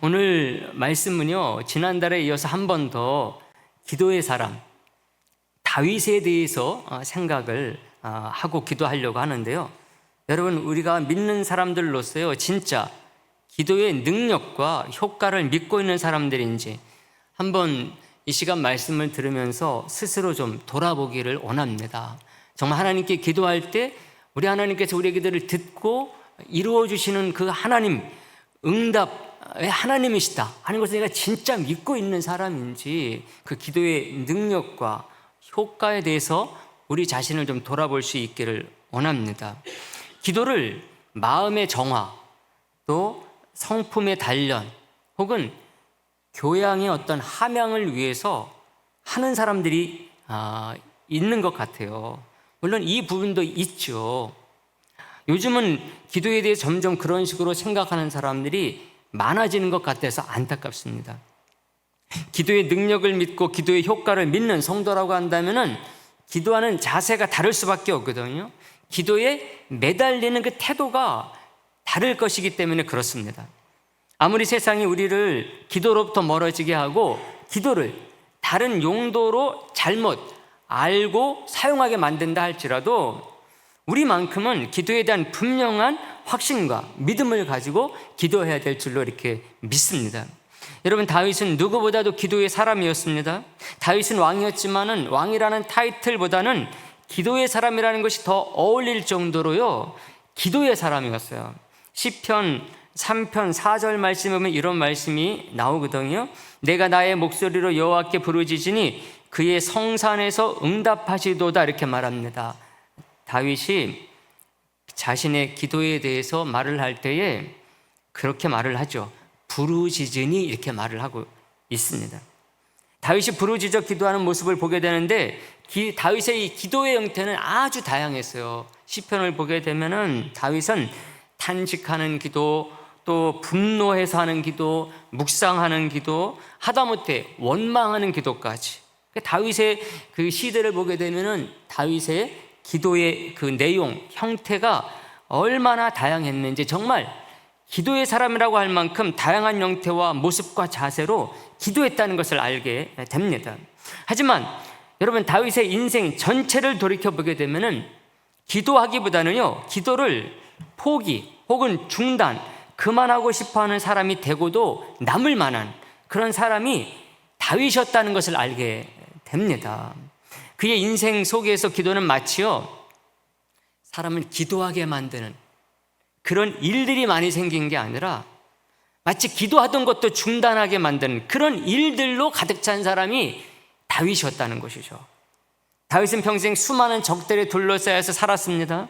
오늘 말씀은요, 지난달에 이어서 한 번 더 기도의 사람 다윗에 대해서 생각을 하고 기도하려고 하는데요. 여러분, 우리가 믿는 사람들로서요, 진짜 기도의 능력과 효과를 믿고 있는 사람들인지 한번 이 시간 말씀을 들으면서 스스로 좀 돌아보기를 원합니다. 정말 하나님께 기도할 때 우리 하나님께서 우리의 기도를 듣고 이루어 주시는 그 하나님, 응답의 하나님이시다 하는 것을 내가 진짜 믿고 있는 사람인지, 그 기도의 능력과 효과에 대해서 우리 자신을 좀 돌아볼 수 있기를 원합니다. 기도를 마음의 정화, 또 성품의 단련, 혹은 교양의 어떤 함양을 위해서 하는 사람들이 있는 것 같아요. 물론 이 부분도 있죠. 요즘은 기도에 대해 점점 그런 식으로 생각하는 사람들이 많아지는 것 같아서 안타깝습니다. 기도의 능력을 믿고 기도의 효과를 믿는 성도라고 한다면은 기도하는 자세가 다를 수밖에 없거든요. 기도에 매달리는 그 태도가 다를 것이기 때문에 그렇습니다. 아무리 세상이 우리를 기도로부터 멀어지게 하고 기도를 다른 용도로 잘못 알고 사용하게 만든다 할지라도 우리만큼은 기도에 대한 분명한 확신과 믿음을 가지고 기도해야 될 줄로 이렇게 믿습니다. 여러분, 다윗은 누구보다도 기도의 사람이었습니다. 다윗은 왕이었지만은 왕이라는 타이틀보다는 기도의 사람이라는 것이 더 어울릴 정도로요, 기도의 사람이었어요. 시편 3편 4절 말씀에 보면 이런 말씀이 나오거든요. 내가 나의 목소리로 여호와께 부르짖으니 그의 성산에서 응답하시도다, 이렇게 말합니다. 다윗이 자신의 기도에 대해서 말을 할 때에 그렇게 말을 하죠. 부르짖으니, 이렇게 말을 하고 있습니다. 다윗이 부르짖어 기도하는 모습을 보게 되는데 다윗의 이 기도의 형태는 아주 다양했어요. 시편을 보게 되면은 다윗은 탄식하는 기도, 또 분노해서 하는 기도, 묵상하는 기도, 하다못해 원망하는 기도까지. 다윗의 그 시대를 보게 되면은 다윗의 기도의 그 내용, 형태가 얼마나 다양했는지, 정말 기도의 사람이라고 할 만큼 다양한 형태와 모습과 자세로 기도했다는 것을 알게 됩니다. 하지만 여러분, 다윗의 인생 전체를 돌이켜보게 되면은 기도하기보다는요, 기도를 포기 혹은 중단, 그만하고 싶어하는 사람이 되고도 남을 만한 그런 사람이 다윗이었다는 것을 알게 됩니다. 그의 인생 속에서 기도는 마치요, 사람을 기도하게 만드는 그런 일들이 많이 생긴 게 아니라 마치 기도하던 것도 중단하게 만드는 그런 일들로 가득 찬 사람이 다윗이었다는 것이죠. 다윗은 평생 수많은 적들에 둘러싸여서 살았습니다.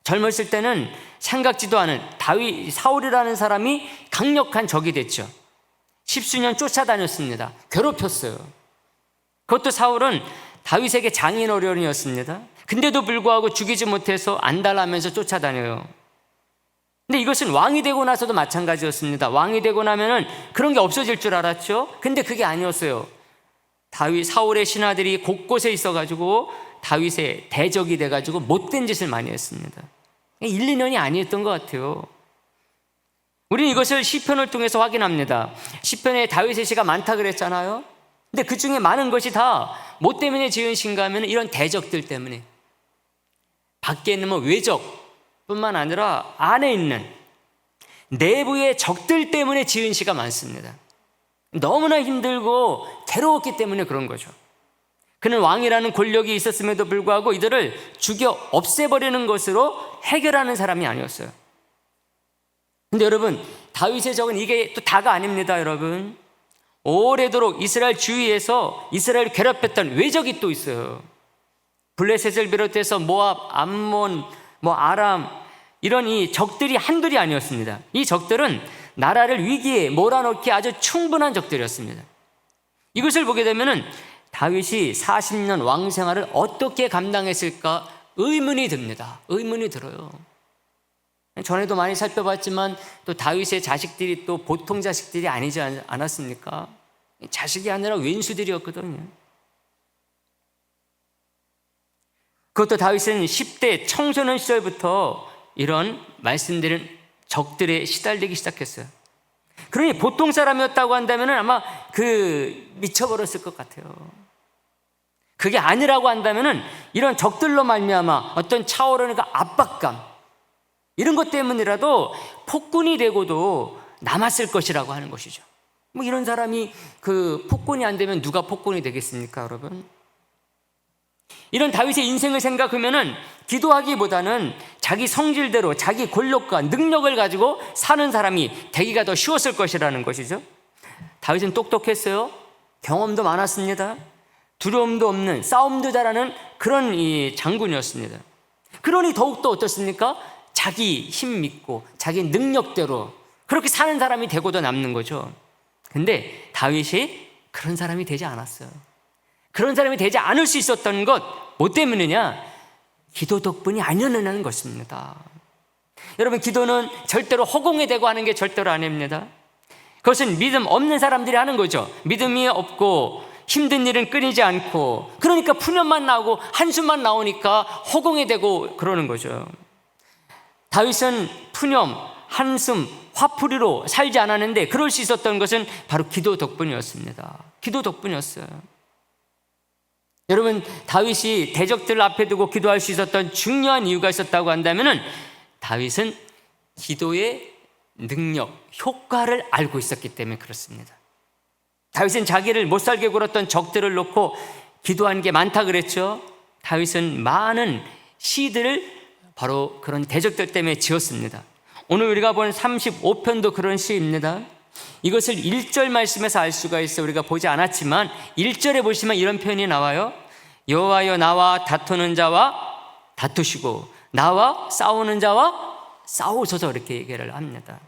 젊었을 때는 생각지도 않은 사울이라는 사람이 강력한 적이 됐죠. 10수년 쫓아다녔습니다. 괴롭혔어요. 그것도 사울은 다윗에게 장인어른이었습니다. 근데도 불구하고 죽이지 못해서 안달하면서 쫓아다녀요. 근데 이것은 왕이 되고 나서도 마찬가지였습니다. 왕이 되고 나면은 그런 게 없어질 줄 알았죠. 근데 그게 아니었어요. 사울의 신하들이 곳곳에 있어가지고 다윗의 대적이 돼가지고 못된 짓을 많이 했습니다. 1, 2년이 아니었던 것 같아요. 우리는 이것을 시편을 통해서 확인합니다. 시편에 다윗의 시가 많다 그랬잖아요. 근데 그 중에 많은 것이 다 뭐 때문에 지은 시인가 하면 이런 대적들 때문에, 밖에 있는 외적뿐만 아니라 안에 있는 내부의 적들 때문에 지은 시가 많습니다. 너무나 힘들고 괴로웠기 때문에 그런 거죠. 그는 왕이라는 권력이 있었음에도 불구하고 이들을 죽여 없애버리는 것으로 해결하는 사람이 아니었어요. 근데 여러분, 다윗의 적은 이게 또 다가 아닙니다. 여러분, 오래도록 이스라엘 주위에서 이스라엘을 괴롭혔던 외적이 또 있어요. 블레셋을 비롯해서 모압, 암몬, 아람, 이런 이 적들이 한둘이 아니었습니다. 이 적들은 나라를 위기에 몰아넣기 아주 충분한 적들이었습니다. 이것을 보게 되면은 다윗이 40년 왕 생활을 어떻게 감당했을까 의문이 듭니다. 의문이 들어요. 전에도 많이 살펴봤지만 또 다윗의 자식들이 또 보통 자식들이 아니지 않았습니까? 자식이 아니라 왼수들이었거든요. 그것도 다윗은 10대 청소년 시절부터 이런 말씀드린 적들에 시달리기 시작했어요. 그러니 보통 사람이었다고 한다면 아마 미쳐버렸을 것 같아요. 그게 아니라고 한다면 이런 적들로 말미암아 어떤 차오르는 그 압박감, 이런 것 때문이라도 폭군이 되고도 남았을 것이라고 하는 것이죠. 뭐 이런 사람이 폭군이 안 되면 누가 폭군이 되겠습니까, 여러분? 이런 다윗의 인생을 생각하면은 기도하기보다는 자기 성질대로 자기 권력과 능력을 가지고 사는 사람이 되기가 더 쉬웠을 것이라는 것이죠. 다윗은 똑똑했어요. 경험도 많았습니다. 두려움도 없는, 싸움도 잘하는 그런 이 장군이었습니다. 그러니 더욱더 어떻습니까? 자기 힘 믿고 자기 능력대로 그렇게 사는 사람이 되고도 남는 거죠. 근데 다윗이 그런 사람이 되지 않았어요. 그런 사람이 되지 않을 수 있었던 것 뭐 때문이냐? 기도 덕분이 아니었느냐는 것입니다. 여러분, 기도는 절대로 허공에 대고 하는 게 절대로 아닙니다. 그것은 믿음 없는 사람들이 하는 거죠. 믿음이 없고 힘든 일은 끊이지 않고, 그러니까 푸념만 나오고 한숨만 나오니까 허공에 대고 그러는 거죠. 다윗은 푸념, 한숨, 화풀이로 살지 않았는데 그럴 수 있었던 것은 바로 기도 덕분이었습니다. 기도 덕분이었어요. 여러분, 다윗이 대적들 앞에 두고 기도할 수 있었던 중요한 이유가 있었다고 한다면 다윗은 기도의 능력, 효과를 알고 있었기 때문에 그렇습니다. 다윗은 자기를 못살게 굴었던 적들을 놓고 기도한 게 많다 그랬죠. 다윗은 많은 시들을 바로 그런 대적들 때문에 지었습니다. 오늘 우리가 본 35편도 그런 시입니다. 이것을 1절 말씀에서 알 수가 있어요. 우리가 보지 않았지만 1절에 보시면 이런 표현이 나와요. 여호와여, 나와 다투는 자와 다투시고 나와 싸우는 자와 싸우소서, 이렇게 얘기를 합니다.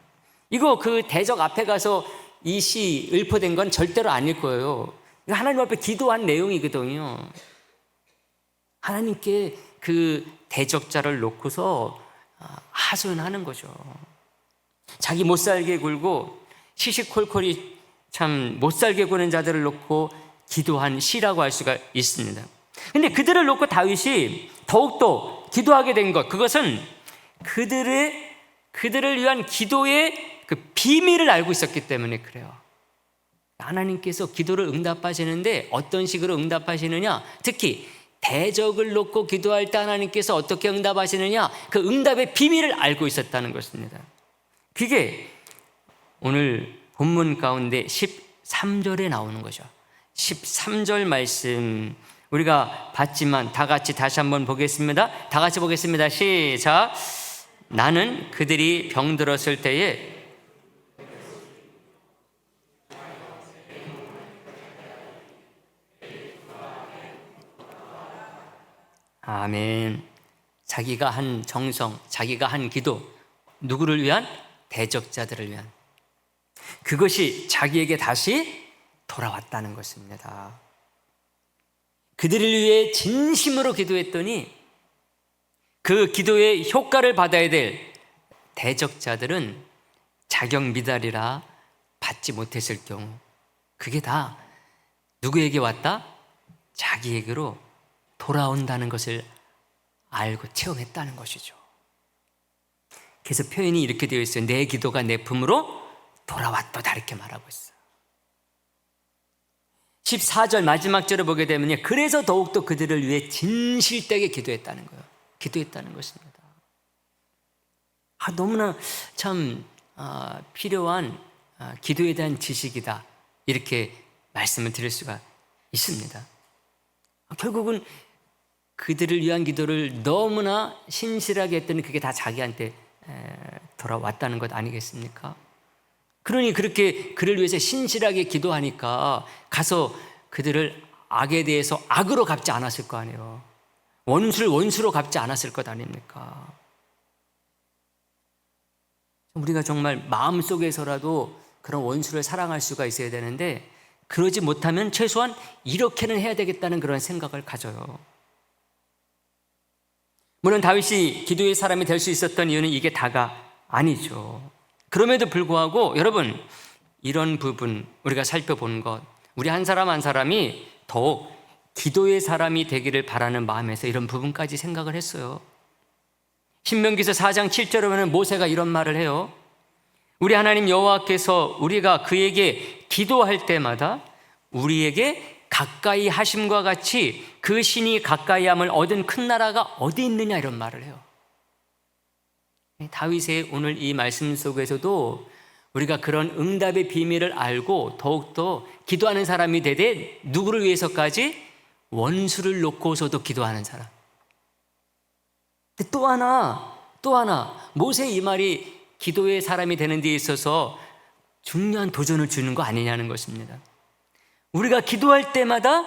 이거 대적 앞에 가서 이 시 읊어댄 건 절대로 아닐 거예요. 이거 하나님 앞에 기도한 내용이거든요. 하나님께 대적자를 놓고서 하소연하는 거죠. 자기 못살게 굴고 시시콜콜이 참 못살게 구는 자들을 놓고 기도한 시라고 할 수가 있습니다. 근데 그들을 놓고 다윗이 더욱더 기도하게 된 것, 그것은 그들을 위한 기도의 비밀을 알고 있었기 때문에 그래요. 하나님께서 기도를 응답하시는데 어떤 식으로 응답하시느냐, 특히 대적을 놓고 기도할 때 하나님께서 어떻게 응답하시느냐, 그 응답의 비밀을 알고 있었다는 것입니다. 그게 오늘 본문 가운데 13절에 나오는 거죠. 13절 말씀 우리가 봤지만 다 같이 다시 한번 보겠습니다. 다 같이 보겠습니다. 시작. 나는 그들이 병들었을 때에 아멘. 자기가 한 정성, 자기가 한 기도, 누구를 위한? 대적자들을 위한. 그것이 자기에게 다시 돌아왔다는 것입니다. 그들을 위해 진심으로 기도했더니 그 기도의 효과를 받아야 될 대적자들은 자격 미달이라 받지 못했을 경우, 그게 다 누구에게 왔다? 자기에게로 돌아온다는 것을 알고 체험했다는 것이죠. 그래서 표현이 이렇게 되어 있어요. 내 기도가 내 품으로 돌아왔도다, 이렇게 말하고 있어요. 14절 마지막 절을 보게 되면 그래서 더욱더 그들을 위해 진실되게 기도했다는 거예요. 기도했다는 것입니다. 너무나 참 필요한 기도에 대한 지식이다, 이렇게 말씀을 드릴 수가 있습니다. 결국은 그들을 위한 기도를 너무나 신실하게 했더니 그게 다 자기한테 돌아왔다는 것 아니겠습니까? 그러니 그렇게 그를 위해서 신실하게 기도하니까 가서 그들을 악에 대해서 악으로 갚지 않았을 거 아니에요. 원수를 원수로 갚지 않았을 것 아닙니까? 우리가 정말 마음속에서라도 그런 원수를 사랑할 수가 있어야 되는데, 그러지 못하면 최소한 이렇게는 해야 되겠다는 그런 생각을 가져요. 물론 다윗이 기도의 사람이 될 수 있었던 이유는 이게 다가 아니죠. 그럼에도 불구하고 여러분, 이런 부분 우리가 살펴보는 것, 우리 한 사람 한 사람이 더욱 기도의 사람이 되기를 바라는 마음에서 이런 부분까지 생각을 했어요. 신명기서 4장 7절에 보면 모세가 이런 말을 해요. 우리 하나님 여호와께서 우리가 그에게 기도할 때마다 우리에게 가까이 하심과 같이 그 신이 가까이 함을 얻은 큰 나라가 어디 있느냐 이런 말을 해요. 다윗의 오늘 이 말씀 속에서도 우리가 그런 응답의 비밀을 알고 더욱더 기도하는 사람이 되되 누구를 위해서까지? 원수를 놓고서도 기도하는 사람. 또 하나 모세 이 말이 기도의 사람이 되는 데 있어서 중요한 도전을 주는 거 아니냐는 것입니다. 우리가 기도할 때마다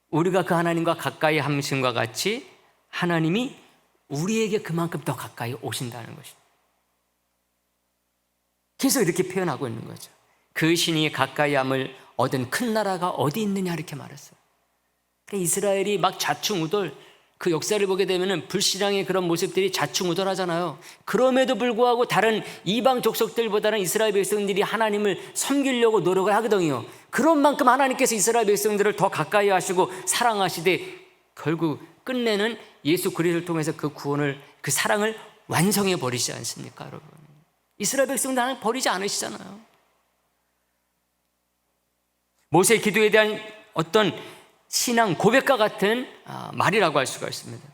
우리가 그 하나님과 가까이 함심과 같이 하나님이 우리에게 그만큼 더 가까이 오신다는 것입니다. 계속 이렇게 표현하고 있는 거죠. 그 신이 가까이 함을 얻은 큰 나라가 어디 있느냐 이렇게 말했어요. 그러니까 이스라엘이 막 좌충우돌, 그 역사를 보게 되면 불신앙의 그런 모습들이 좌충우돌하잖아요. 그럼에도 불구하고 다른 이방 족속들보다는 이스라엘 백성들이 하나님을 섬기려고 노력을 하거든요. 그런 만큼 하나님께서 이스라엘 백성들을 더 가까이 하시고 사랑하시되 결국 끝내는 예수 그리스도를 통해서 그 구원을, 그 사랑을 완성해 버리지 않습니까, 여러분? 이스라엘 백성들 하나님 버리지 않으시잖아요. 모세의 기도에 대한 어떤 신앙 고백과 같은 말이라고 할 수가 있습니다.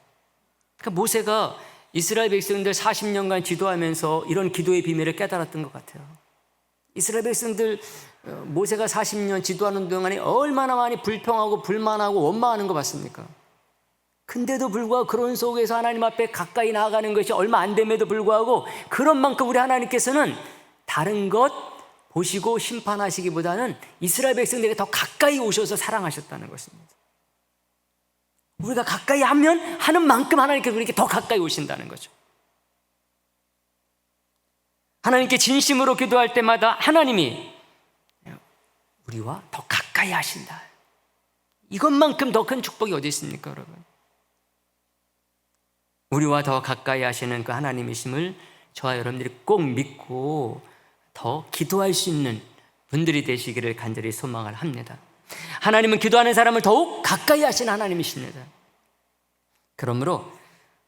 그러니까 모세가 이스라엘 백성들 40년간 지도하면서 이런 기도의 비밀을 깨달았던 것 같아요. 이스라엘 백성들 모세가 40년 지도하는 동안에 얼마나 많이 불평하고 불만하고 원망하는 거 봤습니까? 근데도 불구하고 그런 속에서 하나님 앞에 가까이 나아가는 것이 얼마 안 됨에도 불구하고 그런 만큼 우리 하나님께서는 다른 것 보시고 심판하시기보다는 이스라엘 백성들에게 더 가까이 오셔서 사랑하셨다는 것입니다. 우리가 가까이 하는 만큼 하나님께서 우리에게 더 가까이 오신다는 거죠. 하나님께 진심으로 기도할 때마다 하나님이 우리와 더 가까이 하신다. 이것만큼 더 큰 축복이 어디 있습니까, 여러분? 우리와 더 가까이 하시는 그 하나님이심을 저와 여러분들이 꼭 믿고 더 기도할 수 있는 분들이 되시기를 간절히 소망을 합니다. 하나님은 기도하는 사람을 더욱 가까이 하시는 하나님이십니다. 그러므로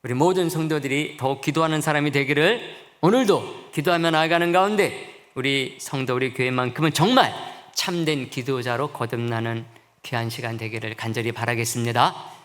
우리 모든 성도들이 더욱 기도하는 사람이 되기를 오늘도 기도하며 나아가는 가운데 우리 성도, 우리 교회만큼은 정말 참된 기도자로 거듭나는 귀한 시간 되기를 간절히 바라겠습니다.